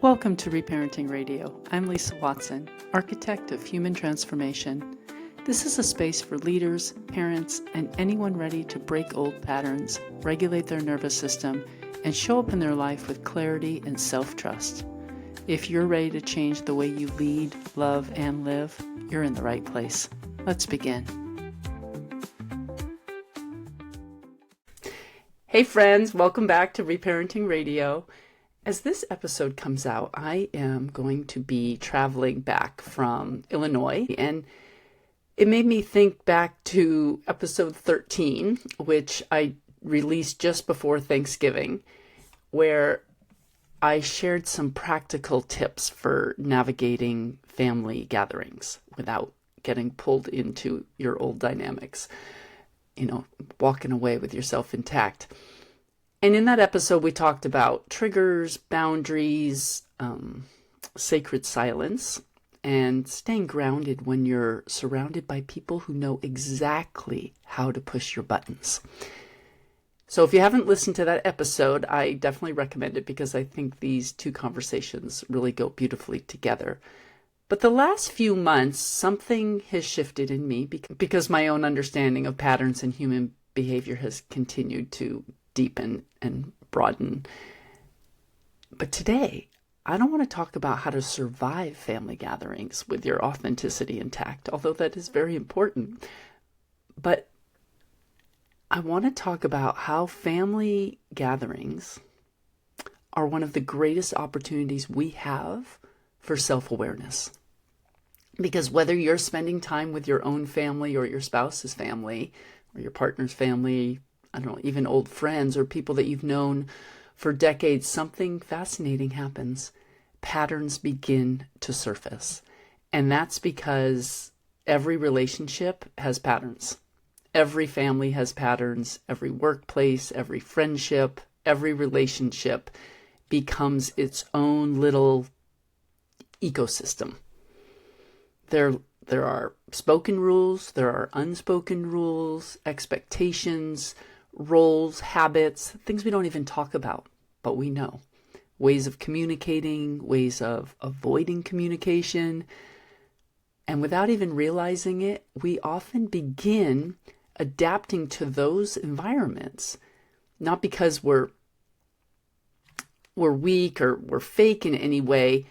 Welcome to Reparenting Radio. I'm Lisa Watson, architect of human transformation. This is a space for leaders, parents, and anyone ready to break old patterns, regulate their nervous system, and show up in their life with clarity and self-trust. If you're ready to change the way you lead, love, and live, you're in the right place. Let's begin. Hey friends, welcome back to Reparenting Radio. As this episode comes out, I am going to be traveling back from Illinois, and it made me think back to episode 13, which I released just before Thanksgiving, where I shared some practical tips for navigating family gatherings without getting pulled into your old dynamics, walking away with yourself intact. And in that episode, we talked about triggers, boundaries, sacred silence, and staying grounded when you're surrounded by people who know exactly how to push your buttons. So if you haven't listened to that episode, I definitely recommend it because I think these two conversations really go beautifully together. But the last few months, something has shifted in me because my own understanding of patterns in human behavior has continued to deepen and broaden. But today, I don't want to talk about how to survive family gatherings with your authenticity intact, although that is very important. But I want to talk about how family gatherings are one of the greatest opportunities we have for self-awareness. Because whether you're spending time with your own family or your spouse's family or your partner's family, I don't know, even old friends or people that you've known for decades, something fascinating happens. Patterns begin to surface. And that's because every relationship has patterns. Every family has patterns. Every workplace, every friendship, every relationship becomes its own little ecosystem. There are spoken rules, there are unspoken rules, expectations, roles, habits, things we don't even talk about, but we know. Ways of communicating, ways of avoiding communication. And without even realizing it, we often begin adapting to those environments, not because we're weak or we're fake in any way,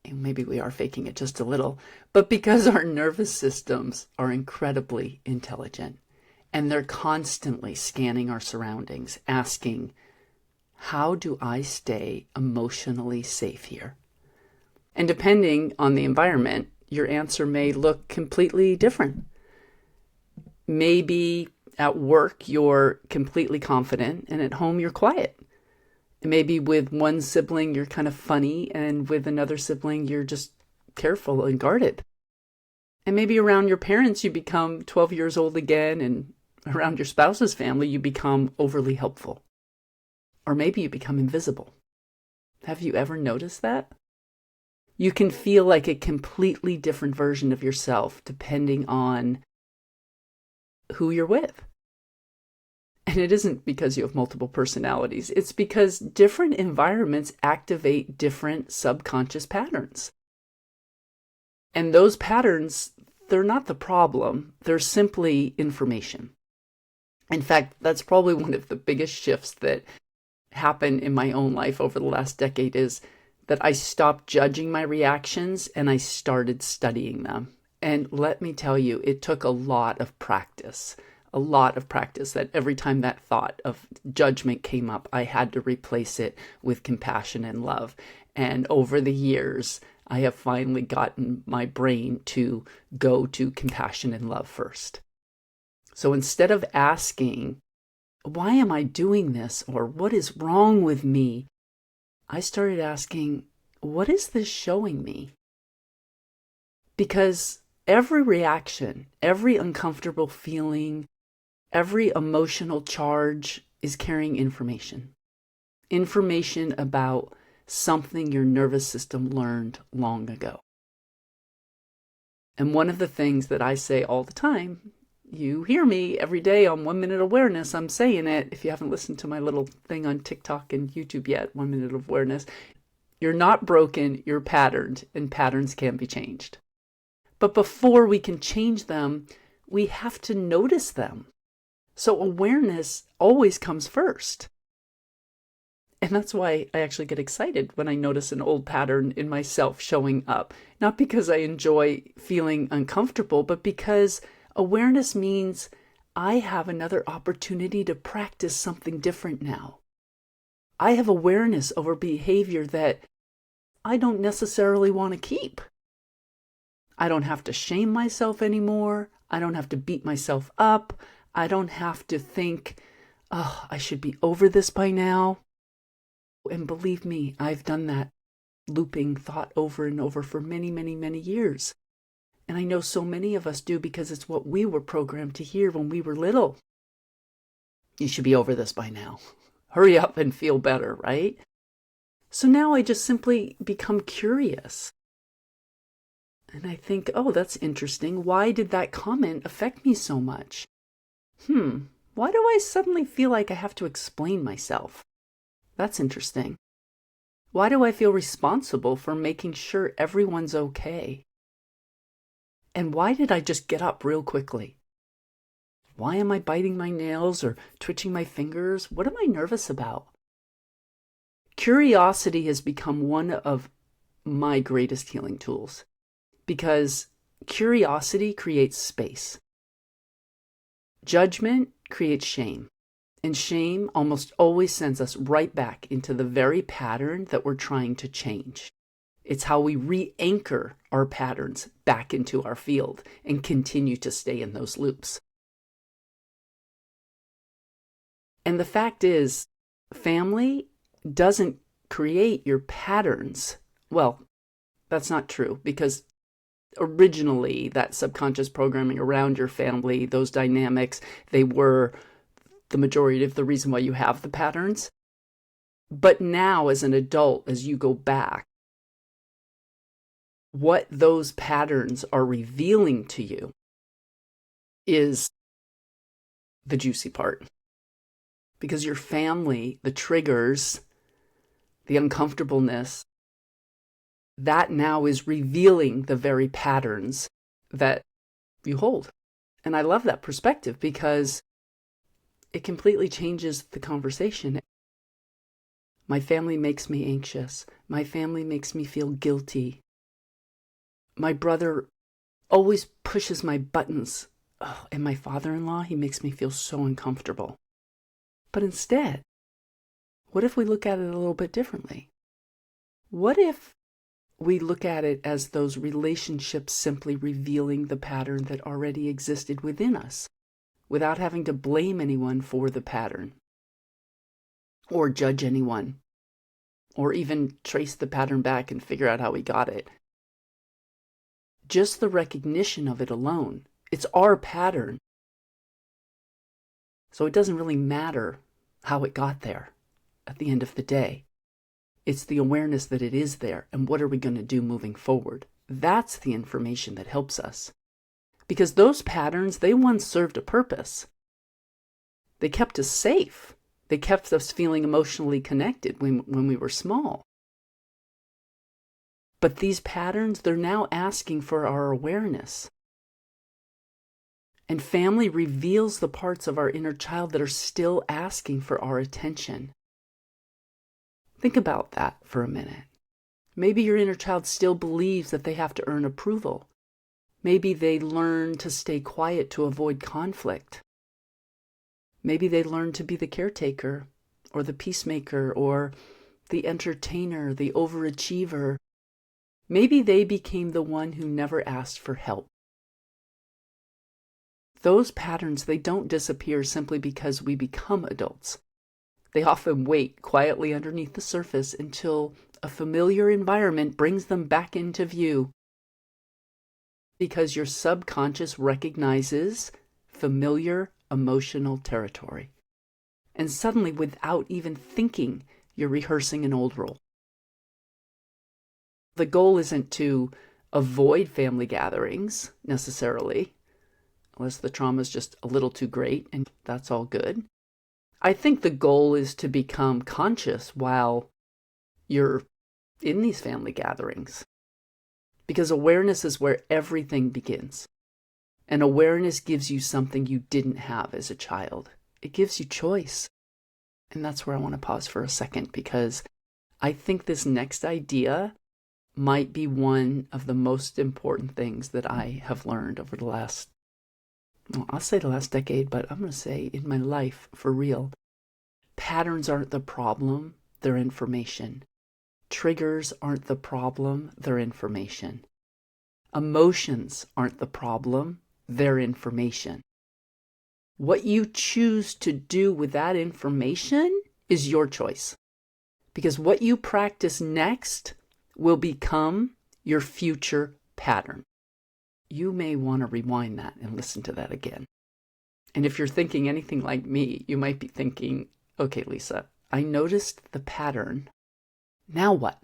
and maybe we are faking it just a little, but because our nervous systems are incredibly intelligent. And they're constantly scanning our surroundings, asking, how do I stay emotionally safe here? And depending on the environment, your answer may look completely different. Maybe at work, you're completely confident, and at home, you're quiet. Maybe with one sibling, you're kind of funny, and with another sibling, you're just careful and guarded. And maybe around your parents, you become 12 years old again, and around your spouse's family, you become overly helpful. Or maybe you become invisible. Have you ever noticed that? You can feel like a completely different version of yourself depending on who you're with. And it isn't because you have multiple personalities. It's because different environments activate different subconscious patterns. And those patterns, they're not the problem. They're simply information. In fact, that's probably one of the biggest shifts that happened in my own life over the last decade is that I stopped judging my reactions and I started studying them. And let me tell you, it took a lot of practice that every time that thought of judgment came up, I had to replace it with compassion and love. And over the years, I have finally gotten my brain to go to compassion and love first. So instead of asking, why am I doing this? Or what is wrong with me? I started asking, what is this showing me? Because every reaction, every uncomfortable feeling, every emotional charge is carrying information. Information about something your nervous system learned long ago. And one of the things that I say all the time You hear me every day on 1 Minute Awareness. I'm saying it. If you haven't listened to my little thing on TikTok and YouTube yet, 1 Minute of Awareness, You're not broken, you're patterned, and patterns can be changed. But before we can change them, we have to notice them. So awareness always comes first. And that's why I actually get excited when I notice an old pattern in myself showing up. Not because I enjoy feeling uncomfortable, but because awareness means I have another opportunity to practice something different now. I have awareness over behavior that I don't necessarily want to keep. I don't have to shame myself anymore. I don't have to beat myself up. I don't have to think, oh, I should be over this by now. And believe me, I've done that looping thought over and over for many, many, many years. And I know so many of us do because it's what we were programmed to hear when we were little. You should be over this by now. Hurry up and feel better, right? So now I just simply become curious. And I think, oh, that's interesting. Why did that comment affect me so much? Why do I suddenly feel like I have to explain myself? That's interesting. Why do I feel responsible for making sure everyone's okay? And why did I just get up real quickly? Why am I biting my nails or twitching my fingers? What am I nervous about? Curiosity has become one of my greatest healing tools because curiosity creates space. Judgment creates shame. And shame almost always sends us right back into the very pattern that we're trying to change. It's how we re-anchor our patterns back into our field and continue to stay in those loops. And the fact is, family doesn't create your patterns. Well, that's not true because originally that subconscious programming around your family, those dynamics, they were the majority of the reason why you have the patterns. But now as an adult, as you go back, what those patterns are revealing to you is the juicy part. Because your family, the triggers, the uncomfortableness, that now is revealing the very patterns that you hold. And I love that perspective because it completely changes the conversation. My family makes me anxious. My family makes me feel guilty. My brother always pushes my buttons. Oh, and my father-in-law, he makes me feel so uncomfortable. But instead, what if we look at it a little bit differently? What if we look at it as those relationships simply revealing the pattern that already existed within us, without having to blame anyone for the pattern, or judge anyone, or even trace the pattern back and figure out how we got it. Just the recognition of it alone, it's our pattern. So it doesn't really matter how it got there at the end of the day. It's the awareness that it is there, and what are we going to do moving forward? That's the information that helps us. Because those patterns, they once served a purpose. They kept us safe. They kept us feeling emotionally connected when we were small. But these patterns, they're now asking for our awareness. And family reveals the parts of our inner child that are still asking for our attention. Think about that for a minute. Maybe your inner child still believes that they have to earn approval. Maybe they learn to stay quiet to avoid conflict. Maybe they learn to be the caretaker or the peacemaker or the entertainer, the overachiever. Maybe they became the one who never asked for help. Those patterns, they don't disappear simply because we become adults. They often wait quietly underneath the surface until a familiar environment brings them back into view. Because your subconscious recognizes familiar emotional territory. And suddenly, without even thinking, you're rehearsing an old role. The goal isn't to avoid family gatherings necessarily, unless the trauma is just a little too great, and that's all good. I think the goal is to become conscious while you're in these family gatherings. Because awareness is where everything begins. And awareness gives you something you didn't have as a child. It gives you choice. And that's where I want to pause for a second, because I think this next idea might be one of the most important things that I have learned over the last, well, I'll say the last decade, but I'm going to say in my life for real. Patterns aren't the problem, they're information. Triggers aren't the problem, they're information. Emotions aren't the problem, they're information. What you choose to do with that information is your choice. Because what you practice next will become your future pattern. You may want to rewind that and listen to that again. And if you're thinking anything like me, you might be thinking, okay, Lisa, I noticed the pattern. Now what?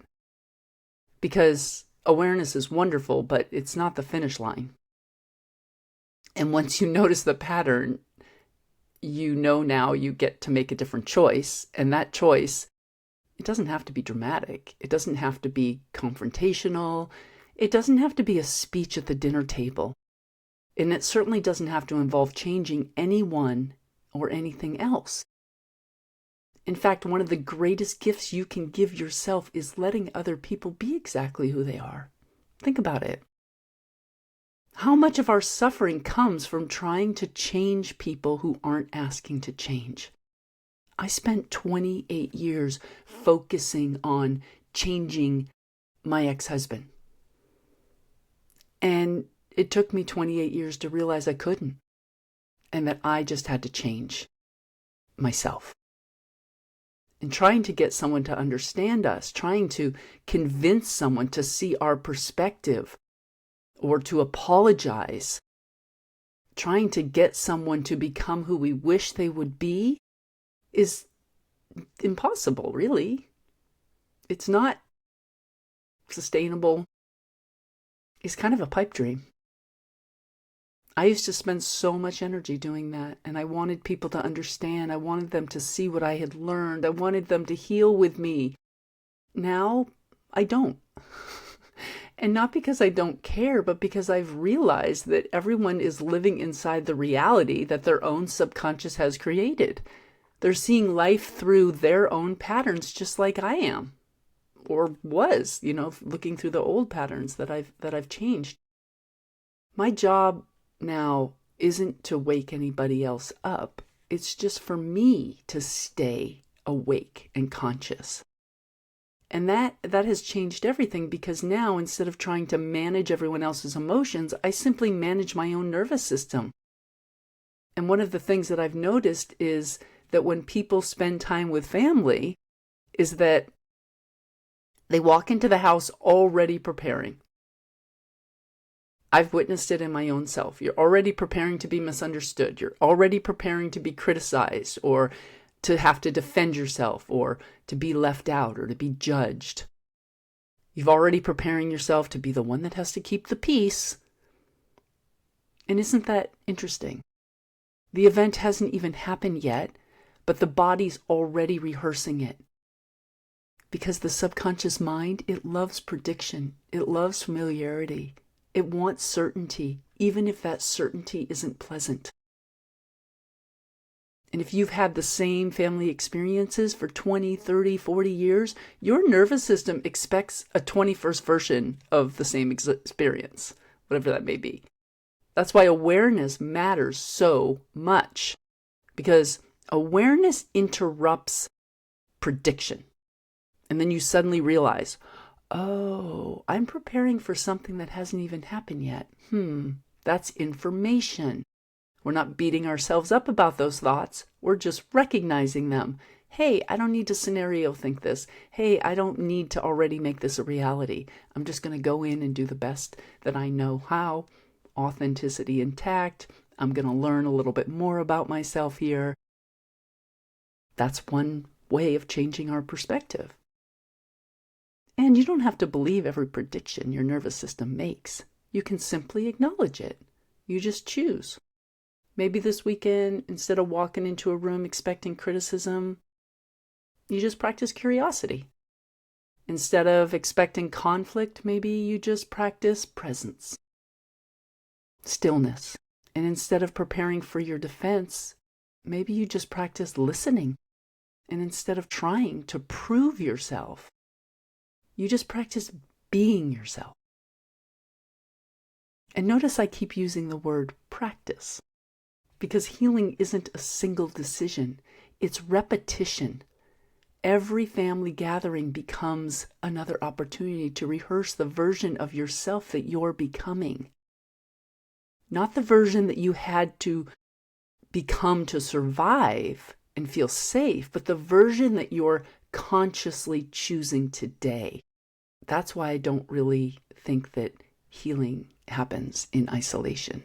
Because awareness is wonderful, but it's not the finish line. And once you notice the pattern, you know now you get to make a different choice. And that choice, it doesn't have to be dramatic. It doesn't have to be confrontational. It doesn't have to be a speech at the dinner table. And it certainly doesn't have to involve changing anyone or anything else. In fact, one of the greatest gifts you can give yourself is letting other people be exactly who they are. Think about it. How much of our suffering comes from trying to change people who aren't asking to change? I spent 28 years focusing on changing my ex-husband. And it took me 28 years to realize I couldn't, and that I just had to change myself. And trying to get someone to understand us, trying to convince someone to see our perspective or to apologize, trying to get someone to become who we wish they would be is impossible, really. It's not sustainable. It's kind of a pipe dream. I used to spend so much energy doing that, and I wanted people to understand. I wanted them to see what I had learned. I wanted them to heal with me. Now, I don't. And not because I don't care, but because I've realized that everyone is living inside the reality that their own subconscious has created. They're seeing life through their own patterns, just like I am, or was, looking through the old patterns that I've changed. My job now isn't to wake anybody else up. It's just for me to stay awake and conscious. And that has changed everything, because now, instead of trying to manage everyone else's emotions, I simply manage my own nervous system. And one of the things that I've noticed is that when people spend time with family, is that they walk into the house already preparing. I've witnessed it in my own self. You're already preparing to be misunderstood. You're already preparing to be criticized, or to have to defend yourself, or to be left out, or to be judged. You've already preparing yourself to be the one that has to keep the peace. And isn't that interesting? The event hasn't even happened yet, but the body's already rehearsing it. Because the subconscious mind, it loves prediction. It loves familiarity. It wants certainty, even if that certainty isn't pleasant. And if you've had the same family experiences for 20, 30, 40 years, your nervous system expects a 21st version of the same experience, whatever that may be. That's why awareness matters so much, because awareness interrupts prediction. And then you suddenly realize, oh, I'm preparing for something that hasn't even happened yet. That's information. We're not beating ourselves up about those thoughts. We're just recognizing them. Hey, I don't need to scenario think this. Hey, I don't need to already make this a reality. I'm just going to go in and do the best that I know how. Authenticity intact. I'm going to learn a little bit more about myself here. That's one way of changing our perspective. And you don't have to believe every prediction your nervous system makes. You can simply acknowledge it. You just choose. Maybe this weekend, instead of walking into a room expecting criticism, you just practice curiosity. Instead of expecting conflict, maybe you just practice presence, stillness. And instead of preparing for your defense, maybe you just practice listening. And instead of trying to prove yourself, you just practice being yourself. And notice I keep using the word practice, because healing isn't a single decision. It's repetition. Every family gathering becomes another opportunity to rehearse the version of yourself that you're becoming. Not the version that you had to become to survive and feel safe, but the version that you're consciously choosing today. That's why I don't really think that healing happens in isolation.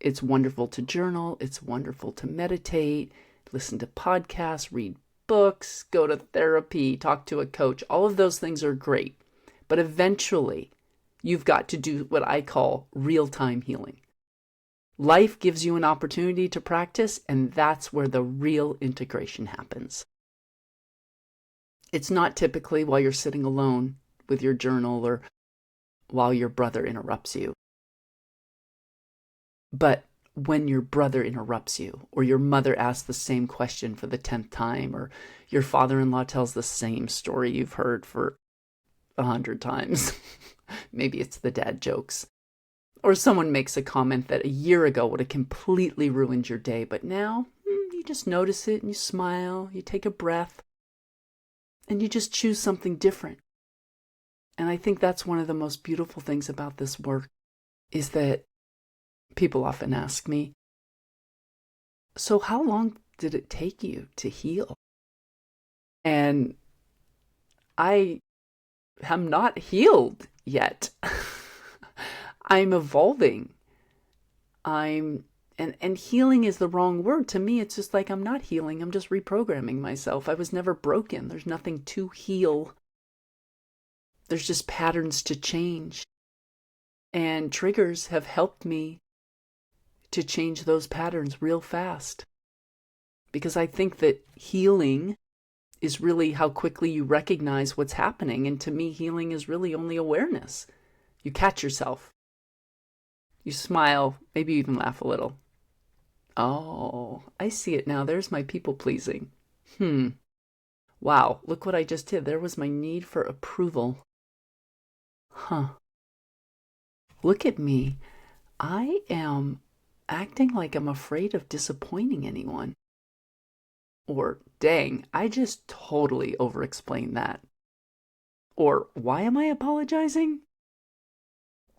It's wonderful to journal. It's wonderful to meditate, listen to podcasts, read books, go to therapy, talk to a coach. All of those things are great. But eventually, you've got to do what I call real-time healing. Life gives you an opportunity to practice, and that's where the real integration happens. It's not typically while you're sitting alone with your journal or while your brother interrupts you. But when your brother interrupts you, or your mother asks the same question for the 10th time, or your father-in-law tells the same story you've heard for 100 times. Maybe it's the dad jokes. Or someone makes a comment that a year ago would have completely ruined your day, but now you just notice it and you smile, you take a breath, and you just choose something different. And I think that's one of the most beautiful things about this work, is that people often ask me, so how long did it take you to heal? And I am not healed yet. I'm evolving. And healing is the wrong word. To me, it's just like I'm not healing. I'm just reprogramming myself. I was never broken. There's nothing to heal. There's just patterns to change. And triggers have helped me to change those patterns real fast. Because I think that healing is really how quickly you recognize what's happening. And to me, healing is really only awareness. You catch yourself. You smile, maybe you even laugh a little. Oh, I see it now. There's my people pleasing. Wow, look what I just did. There was my need for approval. Look at me. I am acting like I'm afraid of disappointing anyone. Or, dang, I just totally over-explained that. Or, why am I apologizing?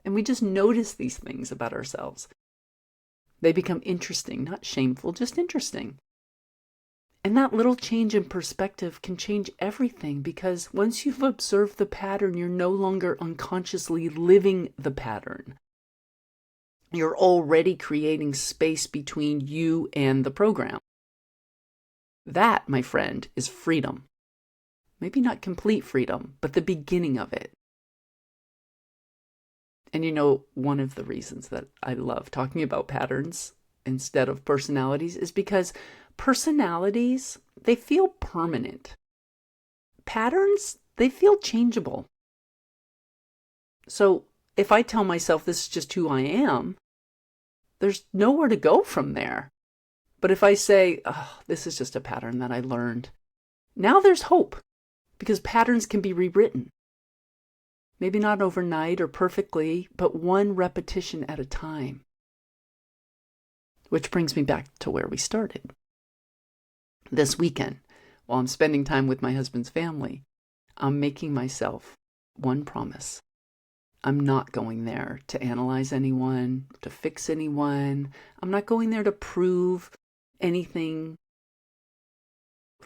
And we just notice these things about ourselves. They become interesting, not shameful, just interesting. And that little change in perspective can change everything, because once you've observed the pattern, you're no longer unconsciously living the pattern. You're already creating space between you and the program. That, my friend, is freedom. Maybe not complete freedom, but the beginning of it. And you know, one of the reasons that I love talking about patterns instead of personalities is because personalities, they feel permanent. Patterns, they feel changeable. So if I tell myself this is just who I am, there's nowhere to go from there. But if I say, oh, this is just a pattern that I learned, now there's hope, because patterns can be rewritten. Maybe not overnight or perfectly, but one repetition at a time. Which brings me back to where we started. This weekend, while I'm spending time with my husband's family, I'm making myself one promise. I'm not going there to analyze anyone, to fix anyone. I'm not going there to prove anything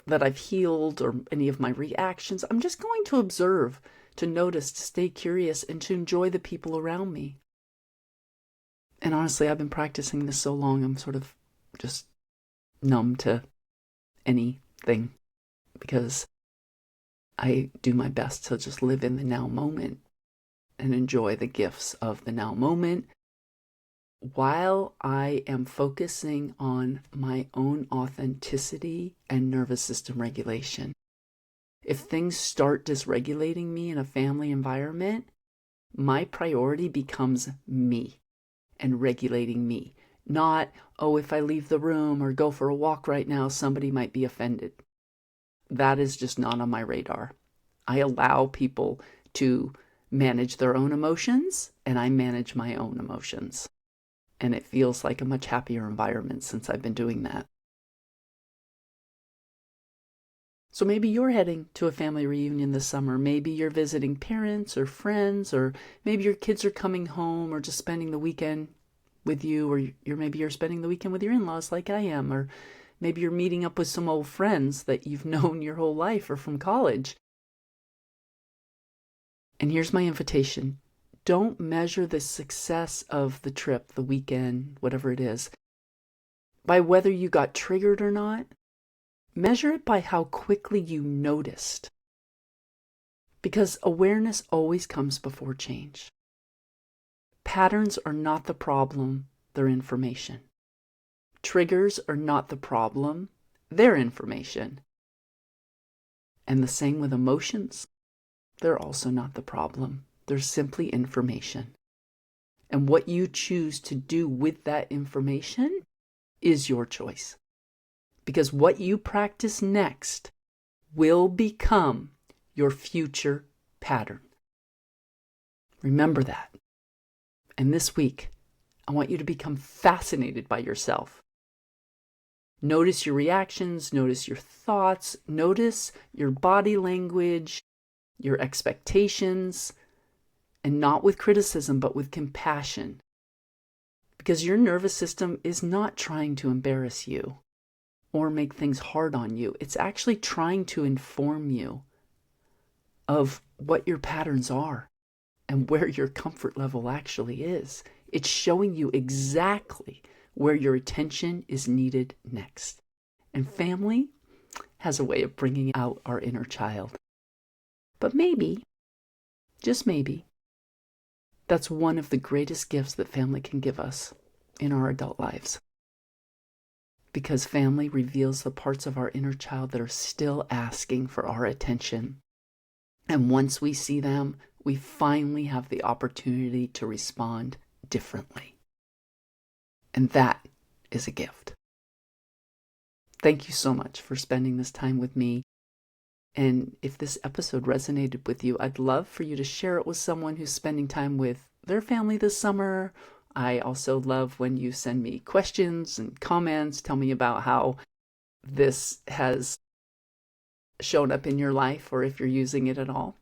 that I've healed or any of my reactions. I'm just going to observe, to notice, to stay curious, and to enjoy the people around me. And honestly, I've been practicing this so long, I'm sort of just numb to anything, because I do my best to just live in the now moment and enjoy the gifts of the now moment while I am focusing on my own authenticity and nervous system regulation. If things start dysregulating me in a family environment, my priority becomes me and regulating me. Not, oh, if I leave the room or go for a walk right now, somebody might be offended. That is just not on my radar. I allow people to manage their own emotions, and I manage my own emotions. And it feels like a much happier environment since I've been doing that. So maybe you're heading to a family reunion this summer. Maybe you're visiting parents or friends, or maybe your kids are coming home or just spending the weekend with you, or maybe you're spending the weekend with your in-laws like I am, or maybe you're meeting up with some old friends that you've known your whole life or from college. And here's my invitation. Don't measure the success of the trip, the weekend, whatever it is, by whether you got triggered or not. Measure it by how quickly you noticed. Because awareness always comes before change. Patterns are not the problem, they're information. Triggers are not the problem, they're information. And the same with emotions. They're also not the problem, they're simply information. And what you choose to do with that information is your choice. Because what you practice next will become your future pattern. Remember that. And this week, I want you to become fascinated by yourself. Notice your reactions, notice your thoughts, notice your body language, your expectations, and not with criticism, but with compassion. Because your nervous system is not trying to embarrass you or make things hard on you. It's actually trying to inform you of what your patterns are and where your comfort level actually is. It's showing you exactly where your attention is needed next. And family has a way of bringing out our inner child. But maybe, just maybe, that's one of the greatest gifts that family can give us in our adult lives. Because family reveals the parts of our inner child that are still asking for our attention. And once we see them, we finally have the opportunity to respond differently. And that is a gift. Thank you so much for spending this time with me. And if this episode resonated with you, I'd love for you to share it with someone who's spending time with their family this summer. I also love when you send me questions and comments. Tell me about how this has shown up in your life or if you're using it at all.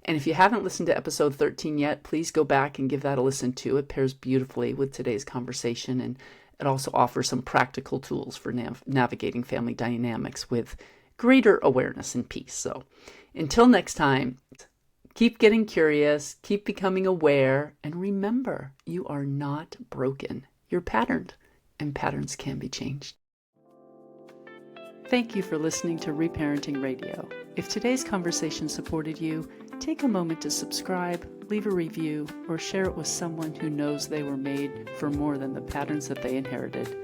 And if you haven't listened to episode 13 yet, please go back and give that a listen too. It pairs beautifully with today's conversation, and it also offers some practical tools for navigating family dynamics with greater awareness and peace. So until next time, keep getting curious, keep becoming aware, and remember, you are not broken. You're patterned, and patterns can be changed. Thank you for listening to Reparenting Radio. If today's conversation supported you, take a moment to subscribe, leave a review, or share it with someone who knows they were made for more than the patterns that they inherited.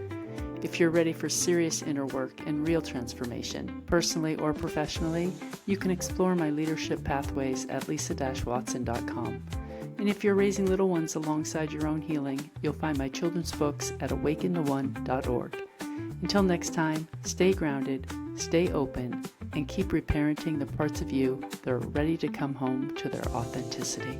If you're ready for serious inner work and real transformation, personally or professionally, you can explore my leadership pathways at lisa-watson.com. And if you're raising little ones alongside your own healing, you'll find my children's books at awakentheone.org. Until next time, stay grounded, stay open, and keep reparenting the parts of you that are ready to come home to their authenticity.